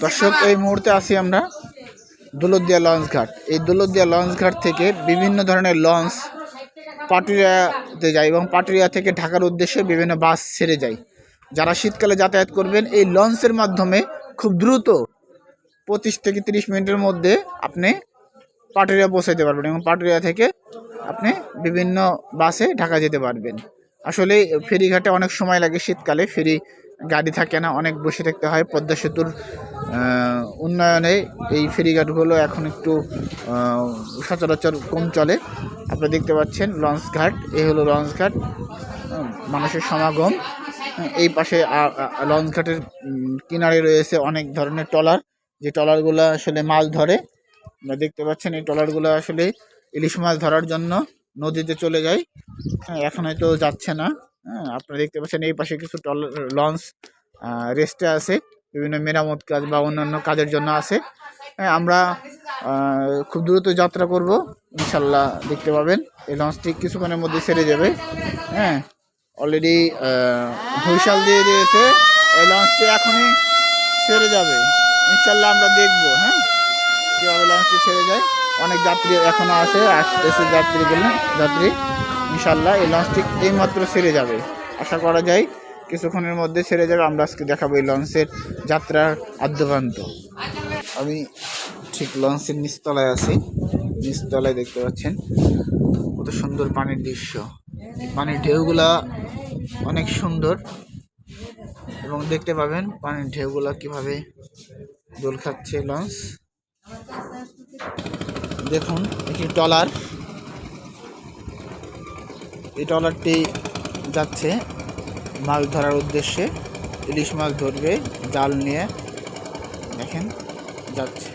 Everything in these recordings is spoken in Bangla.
দর্শক, এই মুহূর্তে আছি আমরা দৌলতদিয়া লঞ্চ ঘাট। এই দৌলতদিয়া লঞ্চ ঘাট থেকে বিভিন্ন ধরনের লঞ্চ পাটুরিয়াতে যায় এবং পাটুরিয়া থেকে ঢাকার উদ্দেশ্যে বিভিন্ন বাস ছেড়ে যায়। যারা শীতকালে যাতায়াত করবেন এই লঞ্চের মাধ্যমে খুব দ্রুত 25 থেকে 30 মিনিটের মধ্যে আপনি পাটুরিয়া পৌঁছাতে পারবেন এবং পাটুরিয়া থেকে আপনি বিভিন্ন বাসে ঢাকা যেতে পারবেন। আসলে ফেরিঘাটে অনেক সময় লাগে, শীতকালে ফেরি গাড়ি থাকে না, অনেক বসে থাকতে হয়। পদ্মা সেতুর উন্নয়নে এই ফেরিঘাটগুলো এখন একটু সচরাচর কম চলে। আপনারা দেখতে পাচ্ছেন লঞ্চ ঘাট, এই হলো লঞ্চ ঘাট, মানুষের সমাগম। এই পাশে লঞ্চ ঘাটের কিনারে রয়েছে অনেক ধরনের ট্রলার, যে ট্রলারগুলো আসলে মাছ ধরে। আপনারা দেখতে পাচ্ছেন এই ট্রলারগুলো আসলে ইলিশ মাছ ধরার জন্য নদীতে চলে যায়। এখন হয়তো যাচ্ছে না। আপনারা দেখতে পাচ্ছেন এই পাশে কিছু লঞ্চ রেস্টে আছে, বিভিন্ন মেরামত কাজ বা অন্যান্য কাজের জন্য আছে। আমরা খুব দ্রুত যাত্রা করব, ইনশাল্লাহ দেখতে পাবেন। এই লঞ্চটি কিছুক্ষণের মধ্যে ছেড়ে যাবে। অলরেডি হুইসাল দিয়ে দিয়েছে, এই লঞ্চটি এখনই ছেড়ে যাবে। ইনশাল্লাহ আমরা দেখবো কীভাবে লঞ্চটি ছেড়ে যায়। অনেক যাত্রী এখনও আসতেছে, যাত্রী। ইনশাল্লাহ এই লঞ্চটি এইমাত্র ছেড়ে যাবে, আশা করা যায় কিছুক্ষণের মধ্যে ছেড়ে যাবে। আমরা আজকে দেখাবো এই লঞ্চের যাত্রার আদ্যপ্রান্ত। আমি ঠিক লঞ্চের নিচতলায় আছি, নিচতলায় দেখতে পাচ্ছেন কত সুন্দর পানির দৃশ্য। পানির ঢেউগুলা অনেক সুন্দর এবং দেখতে পাবেন পানির ঢেউগুলা কিভাবে দোল খাচ্ছে লঞ্চ। দেখুন একটি ট্রলার, এই ট্রলারটি যাচ্ছে মাছ ধরার উদ্দেশ্যে, ইলিশ মাছ ধরবে জাল নিয়ে। দেখেন যাচ্ছে।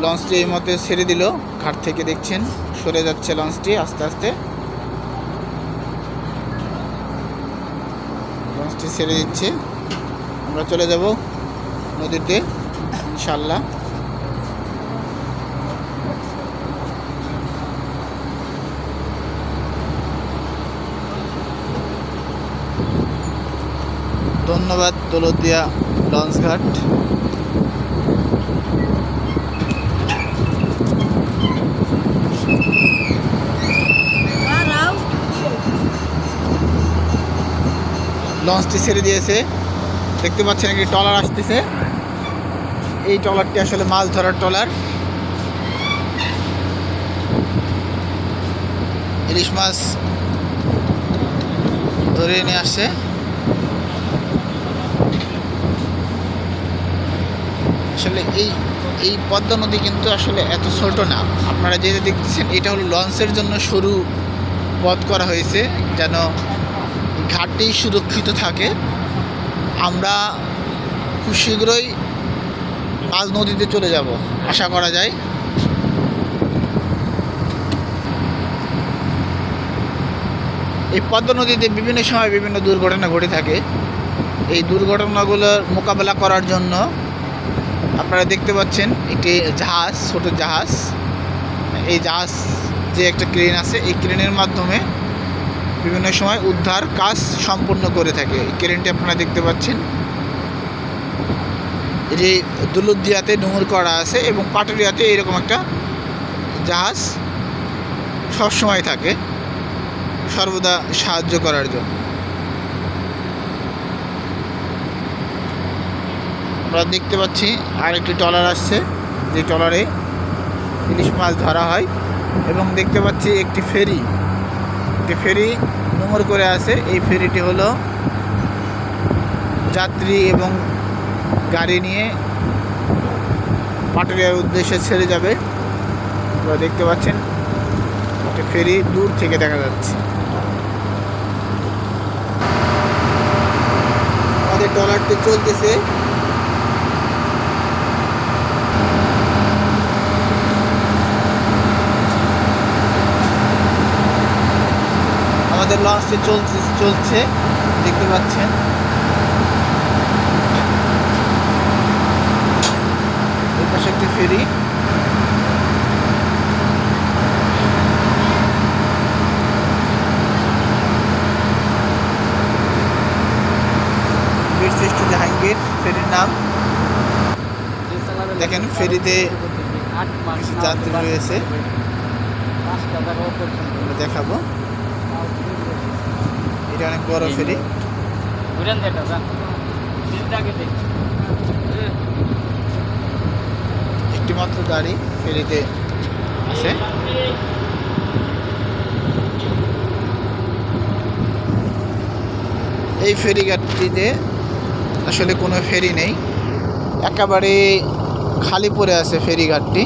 লঞ্চটি এই মতে ছেড়ে দিল ঘাট থেকে, দেখছেন সরে যাচ্ছে লঞ্চটি আস্তে আস্তে। লঞ্চটি ছেড়ে দিচ্ছে, আমরা চলে যাব নদীতে ইনশাল্লাহ। ধন্যবাদ দৌলতদিয়া লঞ্চ ঘাট। লঞ্চটি ছেড়ে দিয়েছে, দেখতে পাচ্ছেন একটি ট্রলার আসতেছে। এই ট্রলারটি আসলে মাছ ধরার ট্রলার, ইলিশ মাছ ধরে নিয়ে আসছে। আসলে এই পদ্মা নদী কিন্তু আসলে এত ছোট না। আপনারা যেটা দেখতেছেন এটা হলো লঞ্চের জন্য সরু পথ করা হয়েছে যেন ঘাটটি সুরক্ষিত থাকে। আমরা খুব শীঘ্রই মাঝ নদীতে চলে যাব, আশা করা যায়। এই পদ্মা নদীতে বিভিন্ন সময় বিভিন্ন দুর্ঘটনা ঘটে থাকে। এই দুর্ঘটনাগুলোর মোকাবেলা করার জন্য আপনারা দেখতে পাচ্ছেন একটি জাহাজ, ছোট জাহাজ। এই জাহাজ যে একটা ক্রেন আছে, এই ক্রেনের মাধ্যমে বিভিন্ন সময় উদ্ধার কাজ সম্পন্ন করে থাকে। এই ক্রেনটি আপনারা দেখতে পাচ্ছেন, যে দৌলতদিয়াতে নোঙর করা আছে এবং পাটুরিয়াতে এরকম একটা জাহাজ সবসময় থাকে সর্বদা সাহায্য করার জন্য। আমরা দেখতে পাচ্ছি আরেকটি ট্রলার আসছে, যে ট্রলারে ইলিশ মাছ ধরা হয় এবং দেখতে পাচ্ছি একটি ফেরি নোঙর করে আছে। এই ফেরিটি হলো যাত্রী এবং গাড়ি নিয়ে পাটুরিয়ার উদ্দেশ্যে ছেড়ে যাবে। আপনারা দেখতে পাচ্ছেন একটা ফেরি দূর থেকে দেখা যাচ্ছে। আমাদের ট্রলারটি চলতেছে, আমাদের লঞ্চটি চলছে দেখতে পাচ্ছেন। ফেরি। বীরশ্রেষ্ঠ জাহাঙ্গীর ফেরির নাম। দেখেন ফেরিতে কিছু যাত্রী রয়েছে, দেখাবো। এটা অনেক বড় ফেরি। একটি মাত্র গাড়ি ফেরিতে আছে। এই ফেরিঘাটটিতে আসলে কোনো ফেরি নেই, একেবারে খালি পড়ে আছে ফেরিঘাটটি,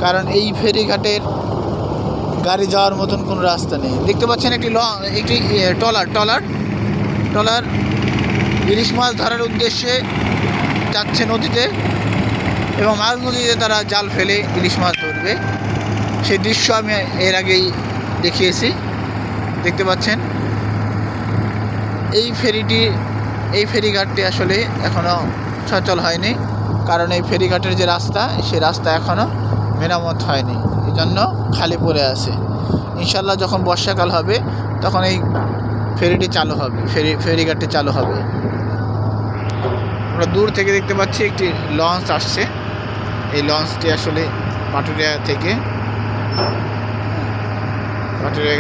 কারণ এই ফেরিঘাটের গাড়ি যাওয়ার মতন কোনো রাস্তা নেই। দেখতে পাচ্ছেন একটি ট্রলার ইলিশ মাছ ধরার উদ্দেশ্যে যাচ্ছে নদীতে, এবং মাছ নদীতে তারা জাল ফেলে ইলিশ মাছ ধরবে। সেই দৃশ্য আমি এর আগেই দেখিয়েছি, দেখতে পাচ্ছেন। এই ফেরিঘাটটি আসলে এখনও সচল হয়নি, কারণ এই ফেরিঘাটের যে রাস্তা, সেই রাস্তা এখনও মেরামত হয়নি, এই জন্য খালি পড়ে আছে। ইনশাল্লাহ যখন বর্ষাকাল হবে তখন এই ফেরিটি চালু হবে, ফেরিঘাটটি চালু হবে। আমরা দূর থেকে দেখতে পাচ্ছি একটি লঞ্চ আসছে। এই লঞ্চটি আসলে পাটুরিয়া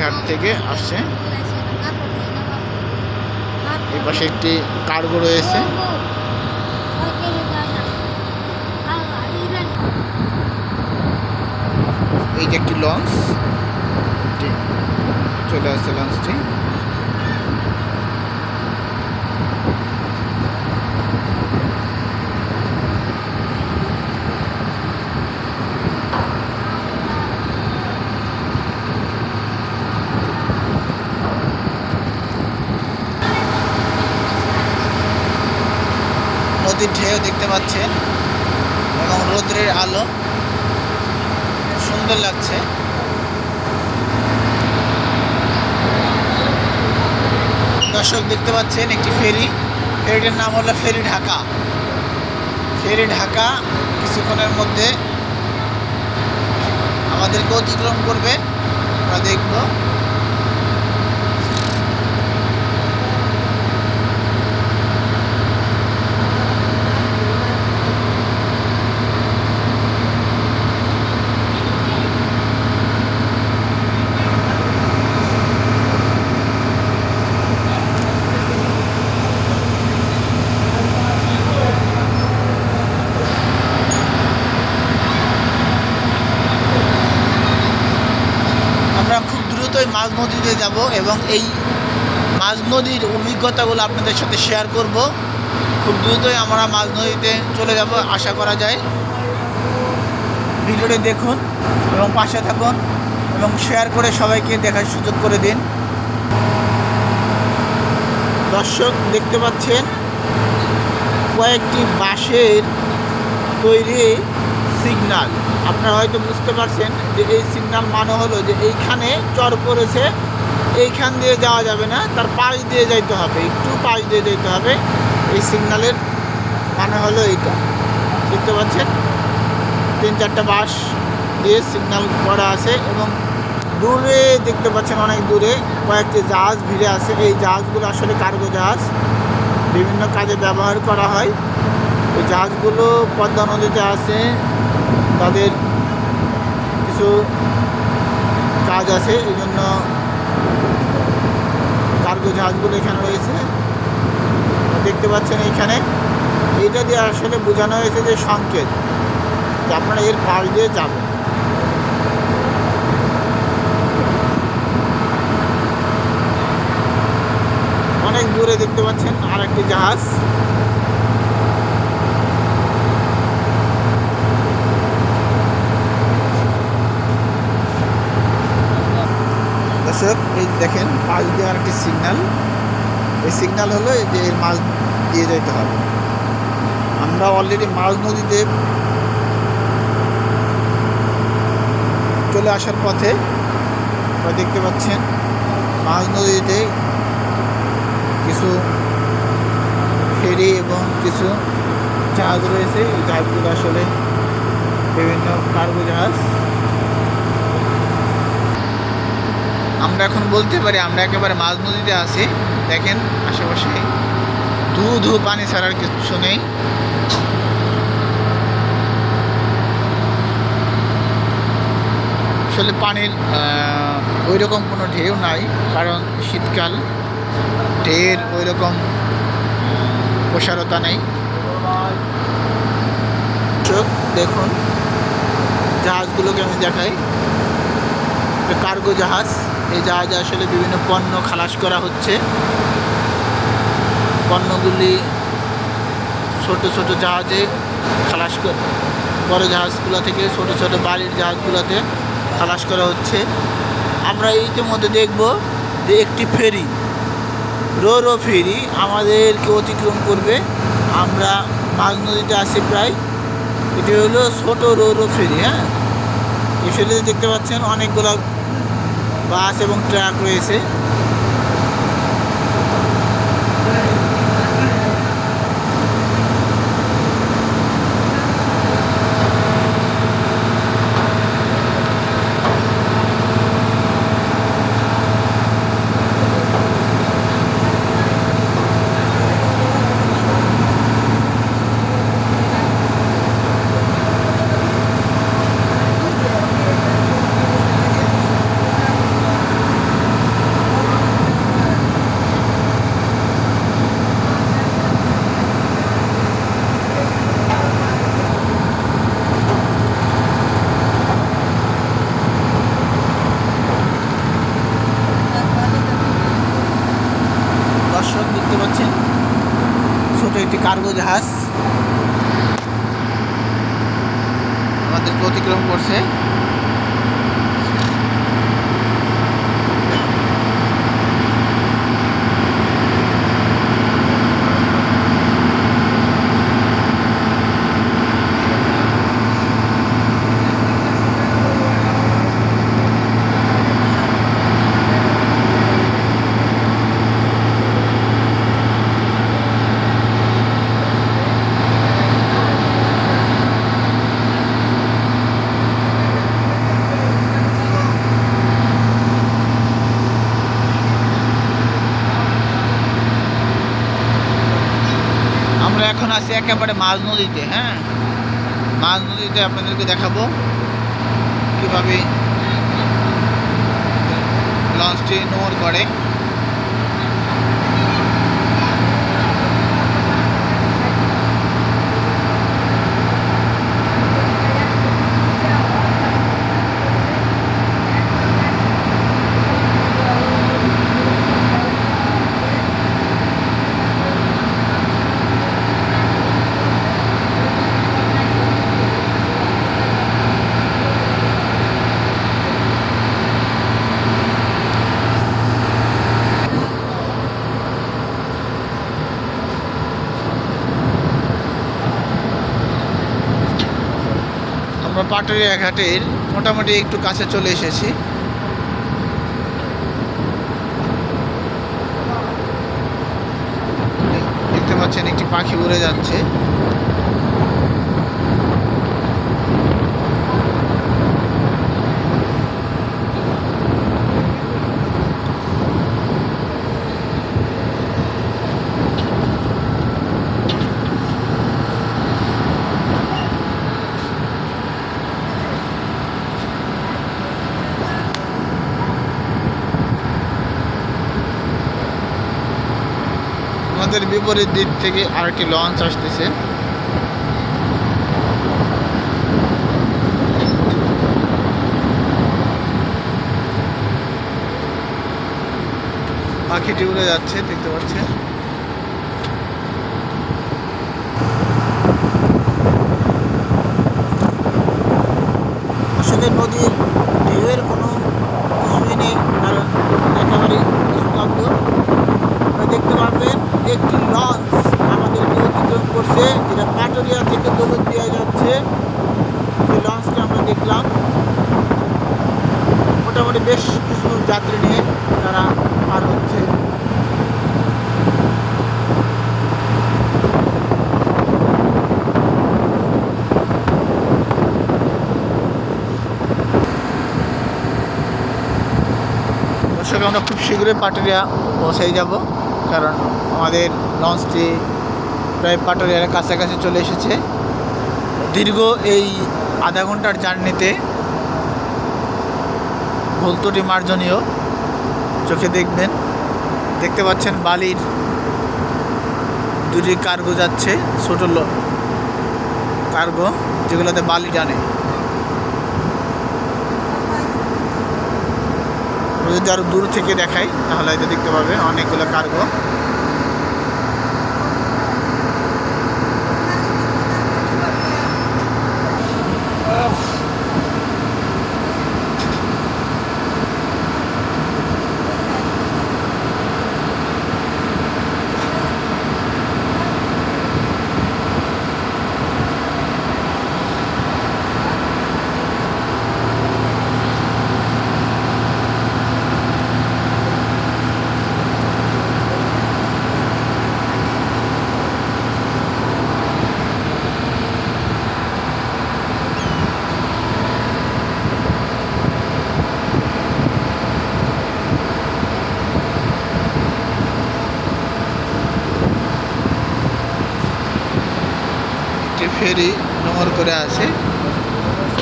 ঘাট থেকে আসছে। এই পাশে একটি কার্গো রয়েছে। এই যে একটি লঞ্চ চলে আসছে, লঞ্চটি। নদীর ঢেউ দেখতে পাচ্ছেন এবং রৌদ্রের আলো, সুন্দর লাগছে। দর্শক দেখতে পাচ্ছেন একটি ফেরিটার নাম হলো ফেরি ঢাকা। কিছুক্ষণের মধ্যে আমাদেরকে অতিক্রম করবে, আমরা দেখব। খুব দ্রুতই মাঝ নদীতে যাব এবং এই মাঝ নদীর অভিজ্ঞতাগুলো আপনাদের সাথে শেয়ার করব। খুব দ্রুতই আমরা মাঝ নদীতে চলে যাব আশা করা যায়। ভিডিওটি দেখুন এবং পাশে থাকুন এবং শেয়ার করে সবাইকে দেখার সুযোগ করে দিন। দর্শক দেখতে পাচ্ছেন কয়েকটি বাঁশের তৈরি সিগন্যাল। আপনারা হয়তো বুঝতে পারছেন যে এই সিগন্যাল মানে হলো যে এইখানে চর পড়েছে, এইখান দিয়ে যাওয়া যাবে না, তার পাশ দিয়ে যাইতে হবে, একটু পাশ দিয়ে যেতে হবে। এই সিগন্যালের মানে হলো এইটা, দেখতে পাচ্ছেন 3-4টা বাঁশ দিয়ে সিগন্যাল করা আছে এবং দূরে দেখতে পাচ্ছেন অনেক দূরে কয়েকটি জাহাজ ভিড়ে আছে। এই জাহাজগুলো আসলে কার্গো জাহাজ, বিভিন্ন কাজে ব্যবহার করা হয়। এই জাহাজগুলো পদ্মা নদীতে আছে, তাদের কিছু কাজ আছে, এই জন্য কার্গো জাহাজগুলো এখানে রয়েছে। দেখতে পাচ্ছেন এইখানে এইটা দিয়ে আসলে বোঝানো হয়েছে যে সংকেত যে আপনারা এর পাশ দিয়ে যাবেন। অনেক দূরে দেখতে পাচ্ছেন আর একটি জাহাজ। দর্শক এই দেখেন পাশ দিয়ে আর একটি সিগন্যাল, এই সিগন্যাল হলো যে এর মাছ দিয়ে যেতে হবে। আমরা অলরেডি মাঝ নদীতে চলে আসার পথে দেখতে পাচ্ছেন মাঝ নদীতে কিছু ফেরি এবং কিছু জাহাজ রয়েছে। এই জাহাজগুলো আসলে বিভিন্ন কার্গো জাহাজ। আমরা এখন বলতে পারি আমরা একেবারে মাঝ নদীতে আছি। দেখেন আশেপাশে ধু পানি ছাড়ার কিছু নেই। আসলে পানির ওই রকম কোনো ঢেউ নাই, কারণ শীতকাল, ঢেউয়ের ওই রকম প্রসারতা নেই। দেখুন জাহাজগুলোকে আমি দেখাই, কার্গো জাহাজ। এই জাহাজে আসলে বিভিন্ন পণ্য খালাস করা হচ্ছে। পণ্যগুলি ছোট ছোট জাহাজে খালাস করে, বড় জাহাজগুলো থেকে ছোট ছোট বালির জাহাজগুলোতে খালাস করা হচ্ছে। আমরা ইতিমধ্যে দেখব যে একটি ফেরি, রো ফেরি আমাদেরকে অতিক্রম করবে। আমরা মাঝ নদীতে আছি প্রায়। এটি হলো ছোট রো ফেরি। হ্যাঁ, এই ফেরিতে দেখতে পাচ্ছেন অনেকগুলো বাস এবং ট্রাক রয়েছে। দেখতে পাচ্ছেন ছোট একটি কার্গো জাহাজ আমাদেরকে অতিক্রম করছে। আমরা এখন আছি একেবারে মাঝ নদীতে। হ্যাঁ, মাঝ নদীতে আপনাদেরকে দেখাবো কিভাবে লঞ্চটি নোঙর করে। আমরা পাটুরিয়া ঘাটের মোটামুটি একটু কাছে চলে এসেছি। দেখতে পাচ্ছেন একটি পাখি উড়ে যাচ্ছে। আমাদের বিপরীত দিক থেকে আরেকটি লঞ্চ আসতেছে। পাখিটি উড়ে যাচ্ছে, দেখতে পাচ্ছেন। আসলে নদীর ঢেউয়ের কোনো কিছুই নেই, কারণ একেবারে স্তব্ধ। দেখতে পাবেন একটি লঞ্চ আমাদেরকে অতিক্রম করছে, যেটা পাটুরিয়া থেকে দৌলতদিয়া যাচ্ছে। সেই লঞ্চটি আমরা দেখলাম, মোটামুটি বেশ কিছু যাত্রী নিয়ে তারা পার হচ্ছে। তবে আমরা খুব শীঘ্রই পাটুরিয়া পৌঁছে যাব, কারণ আমাদের লঞ্চটি প্রায় পাটুরিয়ার কাছাকাছি চলে এসেছে। দীর্ঘ এই আধা ঘন্টার জার্নিতে ভুল ত্রুটি মার্জনীয়, চোখে দেখতে পাচ্ছেন বালির দুটি কার্গো যাচ্ছে, ছোটো কার্গো যেগুলোতে বালি টানে। যদি আরও দূর থেকে দেখাই তাহলে হয়তো দেখতে পাবেন অনেকগুলো কার্গো। ফেরি নোংর করে আছে,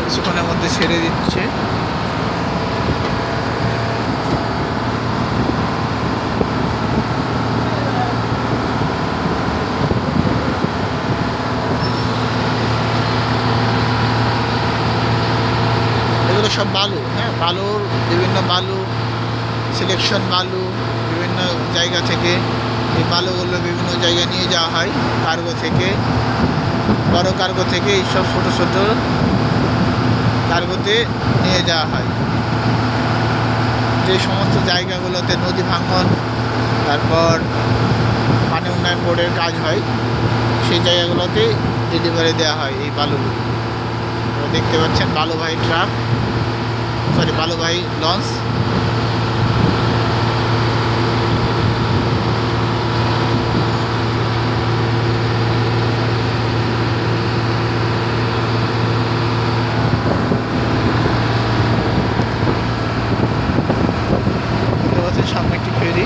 কিছুক্ষণের মধ্যে ছেড়ে দিচ্ছে। এগুলো সব বালু, হ্যাঁ, বালুর বিভিন্ন বালু সিলেকশন বালু বিভিন্ন জায়গা থেকে, এই বালুগুলো বিভিন্ন জায়গায় নিয়ে যাওয়া হয় কার্গো থেকে, বড় কার্গো থেকে এইসব ছোটো ছোটো কার্গোতে নিয়ে যাওয়া হয়। যে সমস্ত জায়গাগুলোতে নদী ভাঙন, তারপর পানি উন্নয়ন বোর্ডের কাজ হয়, সেই জায়গাগুলোতে ডেলিভারি দেওয়া হয় এই বালুগুলো। দেখতে পাচ্ছেন বালুবাহী ট্রাক, বালুবাহী লঞ্চ। সামনে একটি ফেরি।